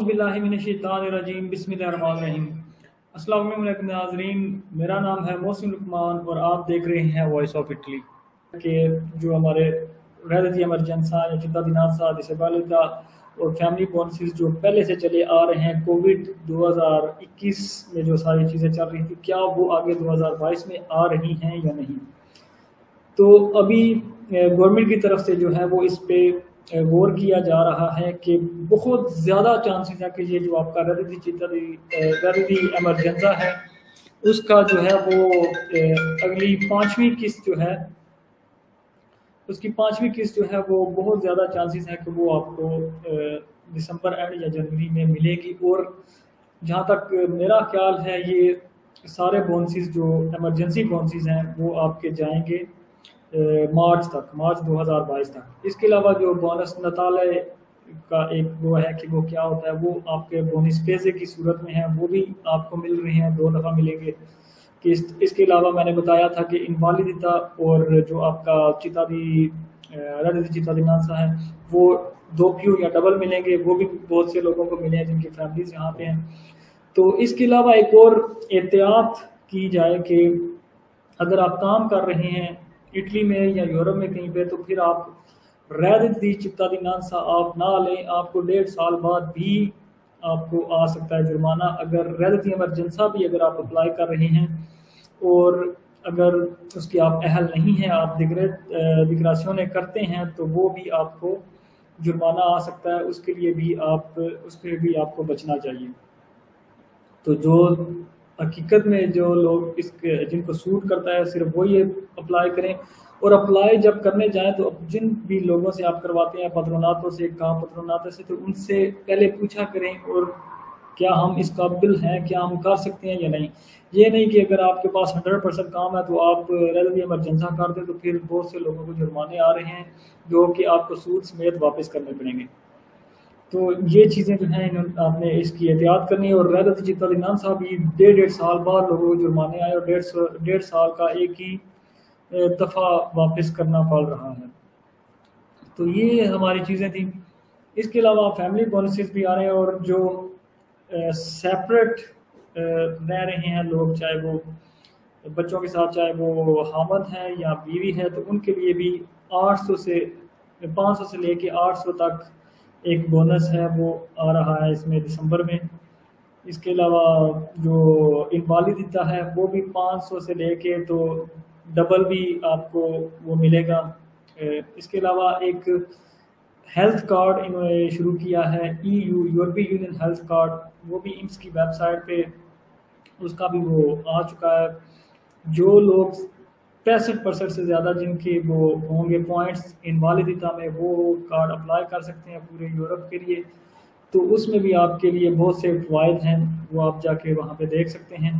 औज़ुबिल्लाहिमिनश्शैतानिर्रजीम बिस्मिल्लाहिर्रहमानिर्रहीम। अस्सलाम वालेकुम नाज़रीन, मेरा नाम है मोहसिन लुकमान और आप देख रहे हैं वॉइस ऑफ इटली के जो हमारे रहती एमरजेंसा या चिंता दिनासा डिसेबिलिटी और फैमिली पॉलिसीज़ जो पहले से चले आ रहे हैं। कोविड 2021 में जो सारी चीज़ें चल रही थी, क्या वो आगे 2022 में आ रही हैं या नहीं। तो अभी गवर्नमेंट की तरफ से जो है वो इस पे गौर किया जा रहा है कि बहुत ज़्यादा चांसेस है कि ये जो आपका रद्दी एमरजेंसा है उसका जो है वो अगली पाँचवीं किस्त जो है उसकी पाँचवीं किस्त जो है वो बहुत ज़्यादा चांसेस है कि वो आपको दिसंबर एंड या जनवरी में मिलेगी। और जहाँ तक मेरा ख्याल है ये सारे बोनसेस जो एमरजेंसी बोनसेस हैं वो आपके जाएंगे मार्च 2022 तक। इसके अलावा जो बोनस नताले का एक वो है कि वो क्या होता है, वो आपके बोनस पैसे की सूरत में है, वो भी आपको मिल रहे हैं, 2 दफ़ा मिलेंगे किस्त। इसके अलावा मैंने बताया था कि इनवालिदिता और जो आपका चिता दिनासा है वो 2 क्यू या डबल मिलेंगे, वो भी बहुत से लोगों को मिले हैं जिनकी फैमिलीज यहाँ पे हैं। तो इसके अलावा एक और एहतियात की जाए कि अगर आप काम कर रहे हैं इटली में या यूरोप में कहीं पे, तो फिर आप रद्दी चिता दिनासा आप ना लें। आपको 1.5 साल बाद भी आपको आ सकता है जुर्माना अगर रद्दी एमरजेंसा भी अगर आप अप्लाई कर रहे हैं और अगर उसकी आप अहल नहीं हैं, आप डिग्रेसियों करते हैं, तो वो भी आपको जुर्माना आ सकता है। उसके लिए भी आपको बचना चाहिए। तो जो हकीकत में जो लोग जिनको सूट करता है सिर्फ वो ये अप्लाई करें। और अप्लाई जब करने जाएं तो जिन भी लोगों से आप करवाते हैं पत्रोनातों से, काम पत्रोनातों से, तो उनसे पहले पूछा करें और क्या हम इस काबिल हैं, क्या हम कर सकते हैं या नहीं। ये नहीं कि अगर आपके पास 100% काम है तो आप रद्दी एमरजेंसा कर दें, तो फिर बहुत से लोगों को जुर्माने आ रहे हैं जो कि आपको सूद समेत वापस करने पड़ेंगे। तो ये चीज़ें जो हैं आपने इसकी एहतियात करनी है। और रद्दी चिता दिनासा भी 1.5 साल बाद लोगों को जुर्माने आए और 1.5 साल का एक ही दफ़ा वापस करना पड़ रहा है। तो ये हमारी चीज़ें थी। इसके अलावा फैमिली पॉलिसीज़ भी आ रहे हैं और जो सेपरेट रह रहे हैं लोग, चाहे वो बच्चों के साथ, चाहे वो हामद है या बीवी है, तो उनके लिए भी 500 से लेके 800 तक एक बोनस है वो आ रहा है इसमें दिसंबर में। इसके अलावा जो इनवालिदिता है वो भी 500 से लेके तो डबल भी आपको वो मिलेगा। इसके अलावा एक हेल्थ कार्ड इन्होंने शुरू किया है, यूरोपीय यूनियन हेल्थ कार्ड, वो भी इम्स की वेबसाइट पे उसका भी वो आ चुका है। जो लोग 65% से ज़्यादा जिनके वो होंगे पॉइंट्स इनवालिदिता में, वो कार्ड अप्लाई कर सकते हैं पूरे यूरोप के लिए। तो उसमें भी आपके लिए बहुत से फ़वाइद हैं, वो आप जाके वहाँ पे देख सकते हैं।